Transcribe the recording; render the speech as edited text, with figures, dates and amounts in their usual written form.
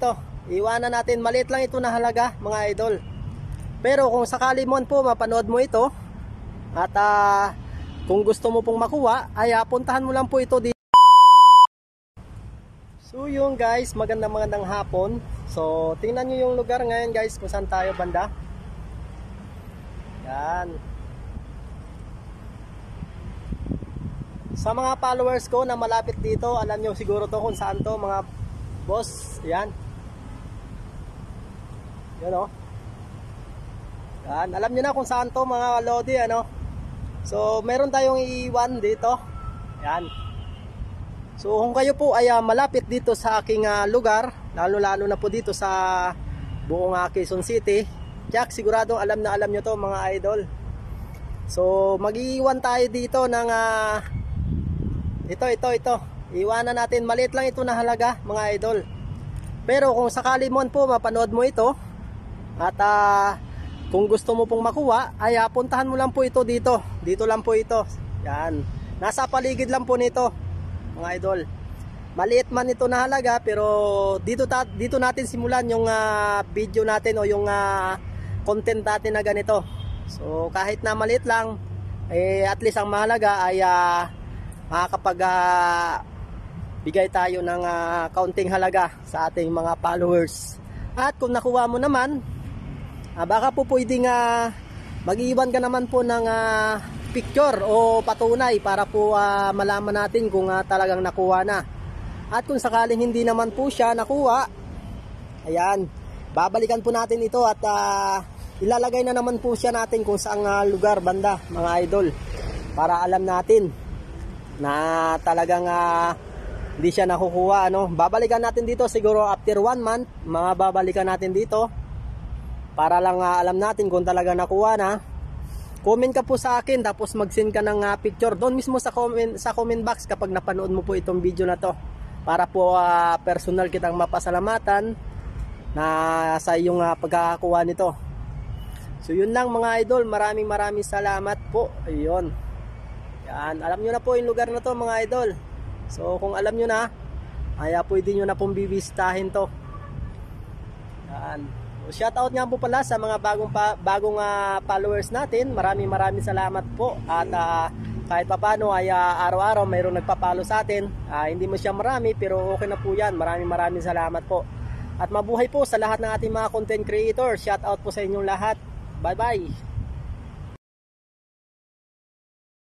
ito. Iwanan natin, maliit lang ito na halaga mga idol. Pero kung sakali mo po mapanood mo ito at kung gusto mo pong makuha ay puntahan mo lang po ito dito. So yun guys, magandang hapon. So tingnan nyo yung lugar ngayon guys kung saan tayo banda. Yan. Sa mga followers ko na malapit dito, alam nyo siguro to kung saan to mga boss. Yan. Yan o. Yan. Alam nyo na kung saan to mga lodi ano. So meron tayong iiwan dito. Yan. So kung kayo po ay malapit dito sa aking lugar, lalo na po dito sa buong Quezon City, Jack, siguradong alam nyo to mga idol. So mag-iiwan tayo dito ng ito. Iwanan natin, maliit lang ito na halaga mga idol. Pero kung sakali mo po mapanood mo ito at kung gusto mo pong makuha ay puntahan mo lang po ito dito. Dito lang po ito. Yan. Nasa paligid lang po nito mga idol. Maliit man ito na halaga pero dito natin simulan yung video natin o yung content natin na ganito. So kahit na maliit lang at least ang mahalaga ay makakapag bigay tayo ng kaunting halaga sa ating mga followers. At kung nakuha mo naman, baka po pwedeng mag-iwan ka naman po ng picture o patunay para po malaman natin kung talagang nakuha na. At kung sakaling hindi naman po siya nakuha, ayan, babalikan po natin ito at ilalagay na naman po siya natin kung saang lugar banda mga idol, para alam natin na talagang hindi siya nakukuha ano. Babalikan natin dito siguro after 1 month, mga babalikan natin dito para lang alam natin kung talaga nakuha na. Comment ka po sa akin tapos mag-send ka ng picture doon mismo sa comment box kapag napanood mo po itong video na to, para po personal kitang mapasalamatan na sa iyong pagkakakuha nito. So yun lang mga idol, maraming salamat po. Ayun. Yan, alam nyo na po yung lugar na to mga idol. So kung alam nyo na, ay pwede nyo na pong bibisitahin to. Yan. So, shoutout nga po pala sa mga bagong followers natin. Maraming salamat po. At kahit papano ay araw-araw mayroong nagpapalo sa atin. Hindi mo siya marami pero okay na po yan. Maraming salamat po. At mabuhay po sa lahat ng ating mga content creators. Shoutout po sa inyong lahat. Bye bye.